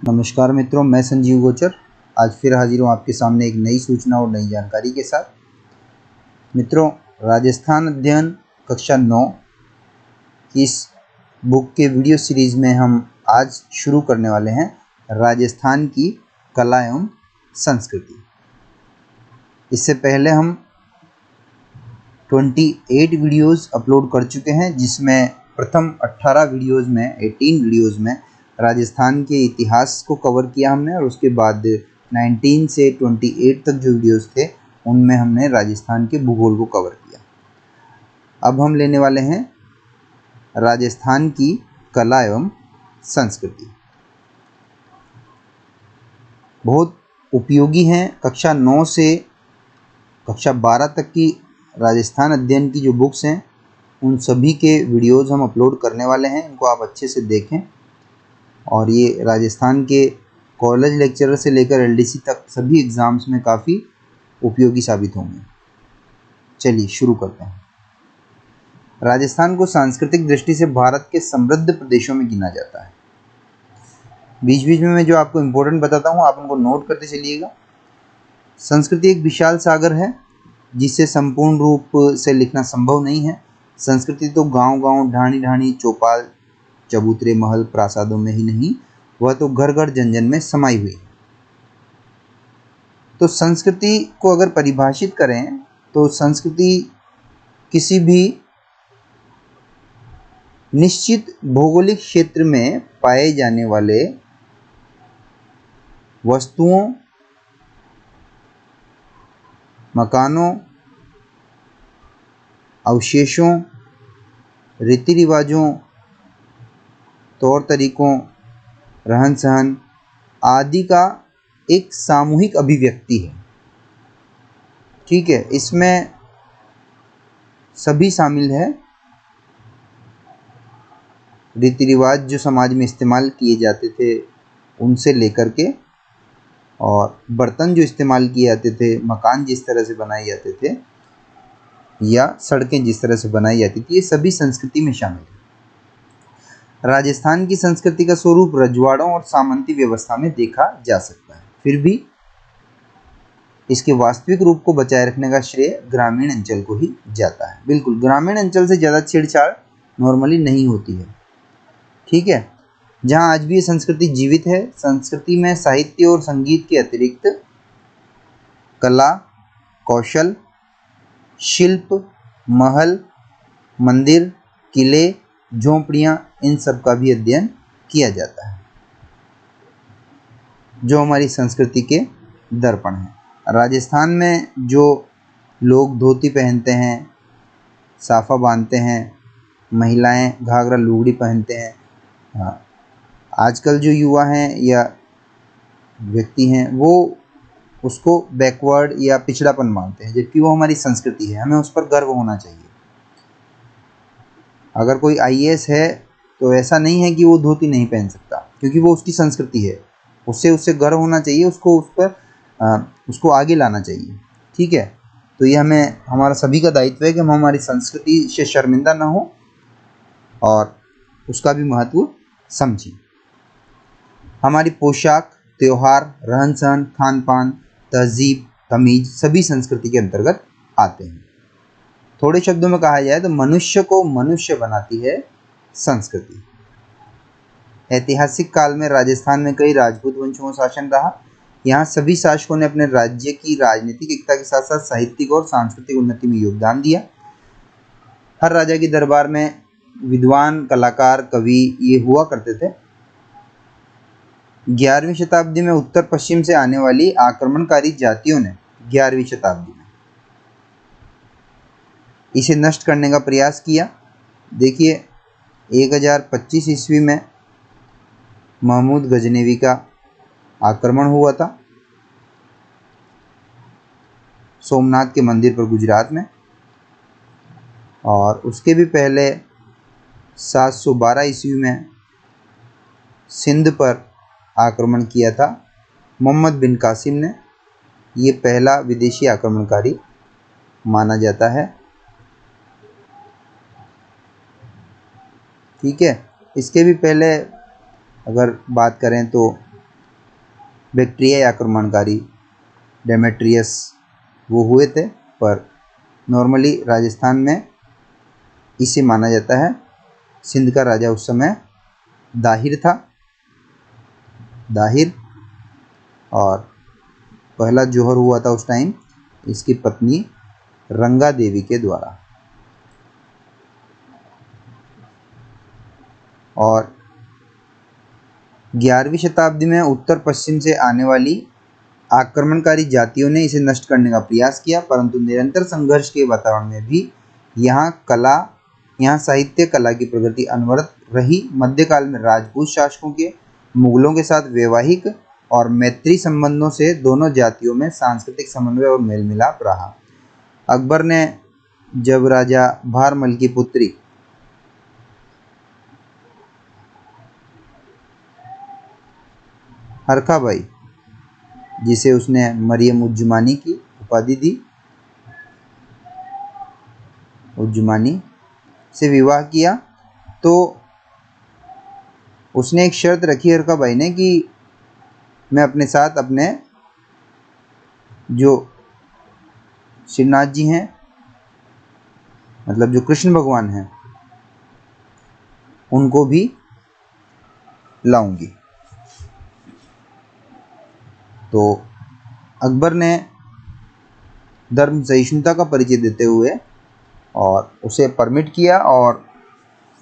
नमस्कार मित्रों, मैं संजीव गोचर आज फिर हाजिर हूँ आपके सामने एक नई सूचना और नई जानकारी के साथ। मित्रों, राजस्थान अध्ययन कक्षा 9 की इस बुक के वीडियो सीरीज़ में हम आज शुरू करने वाले हैं राजस्थान की कला एवं संस्कृति। इससे पहले हम 28 वीडियोज़ अपलोड कर चुके हैं, जिसमें प्रथम 18 वीडियोज़ में राजस्थान के इतिहास को कवर किया हमने, और उसके बाद 19 से 28 तक जो वीडियोज़ थे उनमें हमने राजस्थान के भूगोल को कवर किया। अब हम लेने वाले हैं राजस्थान की कला एवं संस्कृति। बहुत उपयोगी हैं। कक्षा 9 से कक्षा 12 तक की राजस्थान अध्ययन की जो बुक्स हैं उन सभी के वीडियोज़ हम अपलोड करने वाले हैं। इनको आप अच्छे से देखें, और ये राजस्थान के कॉलेज लेक्चरर से लेकर एलडीसी तक सभी एग्ज़ाम्स में काफ़ी उपयोगी साबित होंगे। चलिए शुरू करते हैं। राजस्थान को सांस्कृतिक दृष्टि से भारत के समृद्ध प्रदेशों में गिना जाता है। बीच बीच में मैं जो आपको इम्पोर्टेंट बताता हूँ आप उनको नोट करते चलिएगा। संस्कृति एक विशाल सागर है जिसे संपूर्ण रूप से लिखना संभव नहीं है। संस्कृति तो गांव-गांव, ढाणी-ढाणी, चौपाल, चबूतरे, महल, प्रासादों में ही नहीं, वह तो घर घर जन जन में समाई हुई है। तो संस्कृति को अगर परिभाषित करें तो संस्कृति किसी भी निश्चित भौगोलिक क्षेत्र में पाए जाने वाले वस्तुओं, मकानों, अवशेषों, रीति रिवाजों, तौर तरीकों, रहन सहन आदि का एक सामूहिक अभिव्यक्ति है। ठीक है, इसमें सभी शामिल है। रीति रिवाज जो समाज में इस्तेमाल किए जाते थे उनसे लेकर के, और बर्तन जो इस्तेमाल किए जाते थे, मकान जिस तरह से बनाए जाते थे, या सड़कें जिस तरह से बनाई जाती थी, ये सभी संस्कृति में शामिल है। राजस्थान की संस्कृति का स्वरूप रजवाड़ों और सामंती व्यवस्था में देखा जा सकता है। फिर भी इसके वास्तविक रूप को बचाए रखने का श्रेय ग्रामीण अंचल को ही जाता है। बिल्कुल, ग्रामीण अंचल से ज़्यादा छेड़छाड़ नॉर्मली नहीं होती है। ठीक है, जहाँ आज भी ये संस्कृति जीवित है। संस्कृति में साहित्य और संगीत के अतिरिक्त कला, कौशल, शिल्प, महल, मंदिर, किले, झोंपड़ियाँ, इन सब का भी अध्ययन किया जाता है, जो हमारी संस्कृति के दर्पण हैं। राजस्थान में जो लोग धोती पहनते हैं, साफा बांधते हैं, महिलाएं घाघरा लुगड़ी पहनते हैं, आजकल जो युवा हैं या व्यक्ति हैं वो उसको बैकवर्ड या पिछड़ापन मानते हैं, जबकि वो हमारी संस्कृति है। हमें उस पर गर्व होना चाहिए। अगर कोई आईएएस है तो ऐसा नहीं है कि वो धोती नहीं पहन सकता, क्योंकि वो उसकी संस्कृति है। उससे गर्व होना चाहिए, उसको उस पर उसको आगे लाना चाहिए। ठीक है, तो ये हमारा सभी का दायित्व है कि हम हमारी संस्कृति से शर्मिंदा ना हो और उसका भी महत्व समझें। हमारी पोशाक, त्यौहार, रहन सहन, खान पान, तहजीब, तमीज सभी संस्कृति के अंतर्गत आते हैं। थोड़े शब्दों में कहा जाए तो मनुष्य को मनुष्य बनाती है संस्कृति। ऐतिहासिक काल में राजस्थान में कई राजपूत वंशों का शासन रहा। यहाँ सभी शासकों ने अपने राज्य की राजनीतिक एकता के साथ साथ साहित्यिक और सांस्कृतिक उन्नति में योगदान दिया। हर राजा के दरबार में विद्वान, कलाकार, कवि ये हुआ करते थे। 11वीं शताब्दी में उत्तर पश्चिम से आने वाली आक्रमणकारी जातियों ने 11वीं शताब्दी में इसे नष्ट करने का प्रयास किया। देखिए, 1025 ईस्वी में महमूद गजनवी का आक्रमण हुआ था सोमनाथ के मंदिर पर गुजरात में, और उसके भी पहले 712 ईस्वी में सिंध पर आक्रमण किया था मोहम्मद बिन कासिम ने। ये पहला विदेशी आक्रमणकारी माना जाता है। ठीक है, इसके भी पहले अगर बात करें तो बैक्ट्रियाई आक्रमणकारी डेमेट्रियस वो हुए थे, पर नॉर्मली राजस्थान में इसे माना जाता है। सिंध का राजा उस समय दाहिर था, दाहिर, और पहला जोहर हुआ था उस टाइम इसकी पत्नी रंगा देवी के द्वारा। और 11वीं शताब्दी में उत्तर पश्चिम से आने वाली आक्रमणकारी जातियों ने इसे नष्ट करने का प्रयास किया, परंतु निरंतर संघर्ष के वातावरण में भी यहाँ साहित्य कला की प्रगति अनवरत रही। मध्यकाल में राजपूत शासकों के मुगलों के साथ वैवाहिक और मैत्री संबंधों से दोनों जातियों में सांस्कृतिक समन्वय और मेल मिलाप रहा। अकबर ने जब राजा भारमल की पुत्री हरखाबाई, जिसे उसने मरियम उज्जमानी की उपाधि दी, उज्जमानी से विवाह किया, तो उसने एक शर्त रखी हरखाबाई ने कि मैं अपने साथ अपने जो श्रीनाथ जी हैं, मतलब जो कृष्ण भगवान हैं, उनको भी लाऊंगी। तो अकबर ने धर्म सहिष्णुता का परिचय देते हुए और उसे परमिट किया, और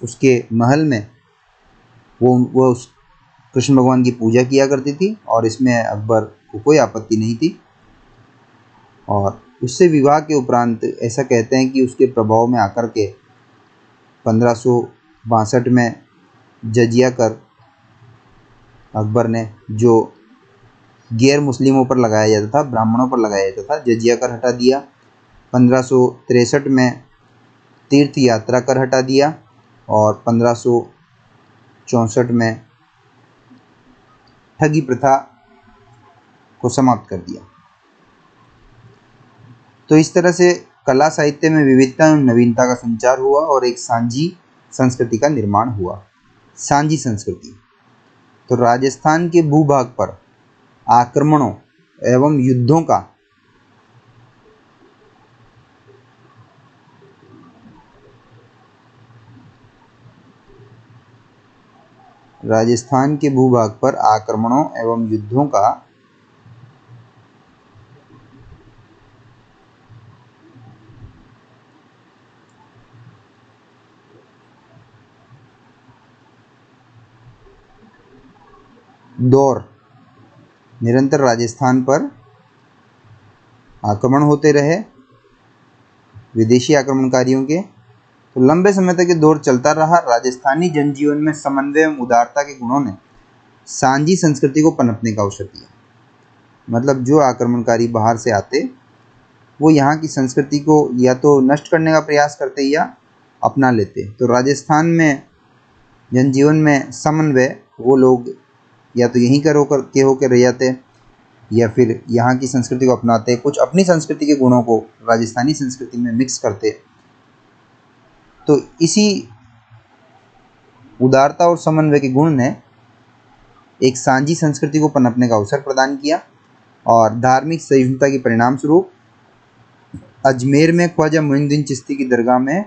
उसके महल में वो उस कृष्ण भगवान की पूजा किया करती थी, और इसमें अकबर को कोई आपत्ति नहीं थी। और उससे विवाह के उपरांत ऐसा कहते हैं कि उसके प्रभाव में आकर के 1562 में जजिया कर अकबर ने जो गैर मुस्लिमों पर लगाया जाता था, ब्राह्मणों पर लगाया जाता था, जजिया कर हटा दिया। 1563 में तीर्थ यात्रा कर हटा दिया, और 1564 में ठगी प्रथा को समाप्त कर दिया। तो इस तरह से कला साहित्य में विविधता और नवीनता का संचार हुआ और एक सांझी संस्कृति का निर्माण हुआ। सांझी संस्कृति, तो राजस्थान के भूभाग पर आक्रमणों एवं युद्धों का राजस्थान के भूभाग पर आक्रमणों एवं युद्धों का दौर निरंतर राजस्थान पर आक्रमण होते रहे विदेशी आक्रमणकारियों के, तो लंबे समय तक ये दौर चलता रहा। राजस्थानी जनजीवन में समन्वय एवं उदारता के गुणों ने सांझी संस्कृति को पनपने का अवसर दिया। मतलब जो आक्रमणकारी बाहर से आते वो यहाँ की संस्कृति को या तो नष्ट करने का प्रयास करते या अपना लेते। तो राजस्थान में जनजीवन में समन्वय, वो लोग या तो यहीं कर होकर रह जाते या फिर यहाँ की संस्कृति को अपनाते, कुछ अपनी संस्कृति के गुणों को राजस्थानी संस्कृति में मिक्स करते। तो इसी उदारता और समन्वय के गुण ने एक सांझी संस्कृति को पनपने का अवसर प्रदान किया। और धार्मिक सहिष्णुता के परिणाम स्वरूप अजमेर में ख्वाजा मोइनुद्दीन चिश्ती की दरगाह में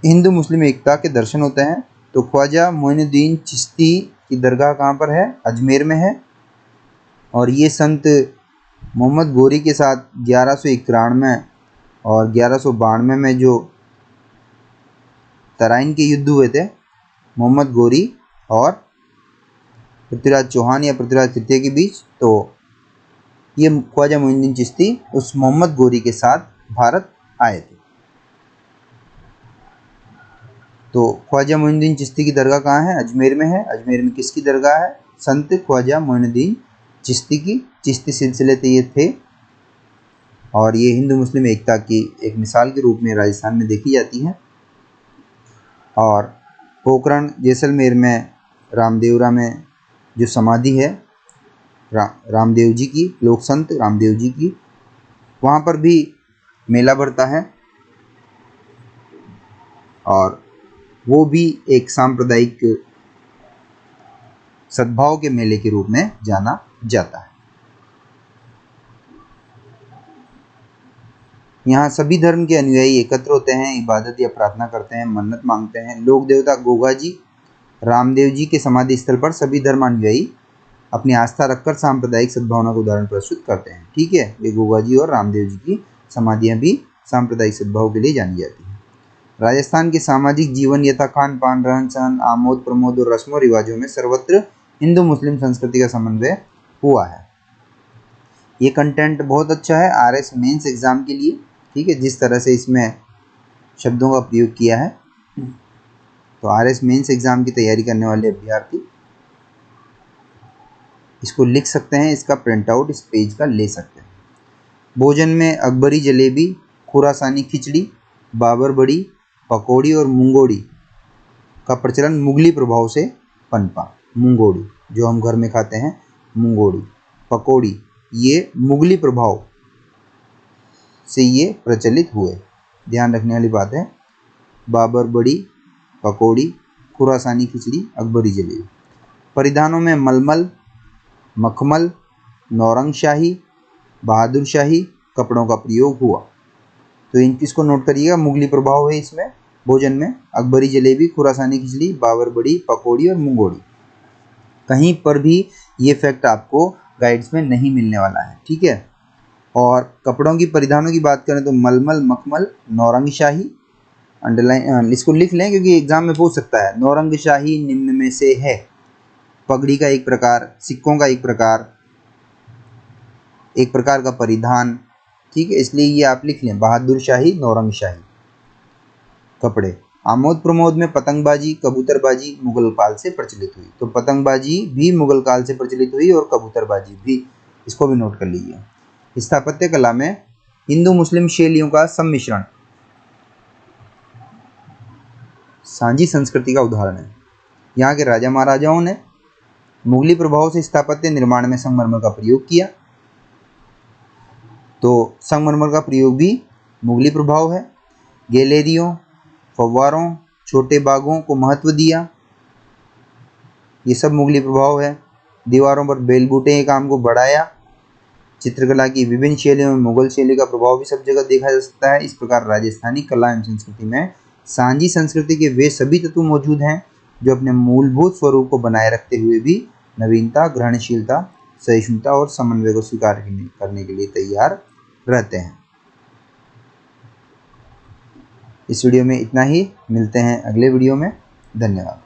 हिंदू मुस्लिम एकता के दर्शन होते हैं। तो ख्वाजा मोइनुद्दीन चिश्ती की दरगाह कहाँ पर है? अजमेर में है। और ये संत मोहम्मद गोरी के साथ 1191 और 1192 में जो तराइन के युद्ध हुए थे, मोहम्मद गोरी और पृथ्वीराज चौहान या पृथ्वीराज तृतीय के बीच, तो ये ख्वाजा मोइनुद्दीन चिश्ती उस मोहम्मद गोरी के साथ भारत आए थे। तो ख्वाजा मोइनुद्दीन चिश्ती की दरगाह कहाँ है? अजमेर में है। अजमेर में किसकी दरगाह है? संत ख्वाजा मोइनुद्दीन चिश्ती की। चिश्ती सिलसिले ये थे, और ये हिंदू मुस्लिम एकता की एक मिसाल के रूप में राजस्थान में देखी जाती है। और पोखरण जैसलमेर में रामदेवरा में जो समाधि है रामदेव जी की, लोक संत रामदेव जी की, वहाँ पर भी मेला भरता है, और वो भी एक सांप्रदायिक सद्भाव के मेले के रूप में जाना जाता है। यहाँ सभी धर्म के अनुयायी एकत्र होते हैं, इबादत या प्रार्थना करते हैं, मन्नत मांगते हैं। लोक देवता गोगा जी, रामदेव जी के समाधि स्थल पर सभी धर्मानुयायी अपनी आस्था रखकर सांप्रदायिक सद्भावना का उदाहरण प्रस्तुत करते हैं। ठीक है, ये गोगा जी और रामदेव जी की समाधियां भी सांप्रदायिक सद्भाव के लिए जानी जाती हैं। राजस्थान के सामाजिक जीवन यथा खान पान, रहन सहन, आमोद प्रमोद और रस्मों रिवाजों में सर्वत्र हिंदू मुस्लिम संस्कृति का समन्वय हुआ है। ये कंटेंट बहुत अच्छा है RS मेंस एग्जाम के लिए। ठीक है, जिस तरह से इसमें शब्दों का प्रयोग किया है, तो RS मेंस एग्जाम की तैयारी करने वाले अभ्यर्थी इसको लिख सकते हैं, इसका प्रिंट आउट इस पेज का ले सकते हैं। भोजन में अकबरी जलेबी, खुरासानी खिचड़ी, बाबर बड़ी, पकौड़ी और मुंगोड़ी का प्रचलन मुगली प्रभाव से पनपा। मुंगोड़ी जो हम घर में खाते हैं, मुंगोड़ी, पकौड़ी, ये मुगली प्रभाव से ये प्रचलित हुए। ध्यान रखने वाली बात है, बाबर बड़ी, पकौड़ी, खुरासानी खिचड़ी, अकबरी जलेबी। परिधानों में मलमल, मखमल, नौरंगशाही, बहादुर शाही कपड़ों का प्रयोग हुआ। तो इन किसको नोट करिएगा, मुगली प्रभाव है इसमें। भोजन में अकबरी जलेबी, खुरासानी खिचड़ी, बाबर बड़ी, पकौड़ी और मुंगोड़ी। कहीं पर भी ये फैक्ट आपको गाइड्स में नहीं मिलने वाला है। ठीक है, और कपड़ों की परिधानों की बात करें तो मलमल, मखमल, नौरंगशाही, अंडरलाइन इसको लिख लें क्योंकि एग्जाम में पूछ सकता है। नौरंगशाही निम्न में से है, पगड़ी का एक प्रकार, सिक्कों का एक प्रकार का परिधान। ठीक है, इसलिए ये आप लिख लें, बहादुर शाही, नौरंगशाही कपड़े। आमोद प्रमोद में पतंगबाजी, कबूतरबाजी मुगल काल से प्रचलित हुई। तो पतंगबाजी भी मुगल काल से प्रचलित हुई और कबूतरबाजी भी, इसको भी नोट कर लीजिए। स्थापत्य कला में हिंदू मुस्लिम शैलियों का सम्मिश्रण सांझी संस्कृति का उदाहरण है। यहाँ के राजा महाराजाओं ने मुगली प्रभाव से स्थापत्य निर्माण में संगमरमर का प्रयोग किया। तो संगमरमर का प्रयोग भी मुगली प्रभाव है। गैलरियों, फव्वारों, छोटे बागों को महत्व दिया, ये सब मुगली प्रभाव है। दीवारों पर बेलबूटे के काम को बढ़ाया। चित्रकला की विभिन्न शैलियों में मुगल शैली का प्रभाव भी सब जगह देखा जा सकता है। इस प्रकार राजस्थानी कला एवं संस्कृति में सांझी संस्कृति के वे सभी तत्व मौजूद हैं जो अपने मूलभूत स्वरूप को बनाए रखते हुए भी नवीनता, ग्रहणशीलता, सहिष्णुता और समन्वय को स्वीकार करने के लिए तैयार रहते हैं। इस वीडियो में इतना ही, मिलते हैं अगले वीडियो में। धन्यवाद।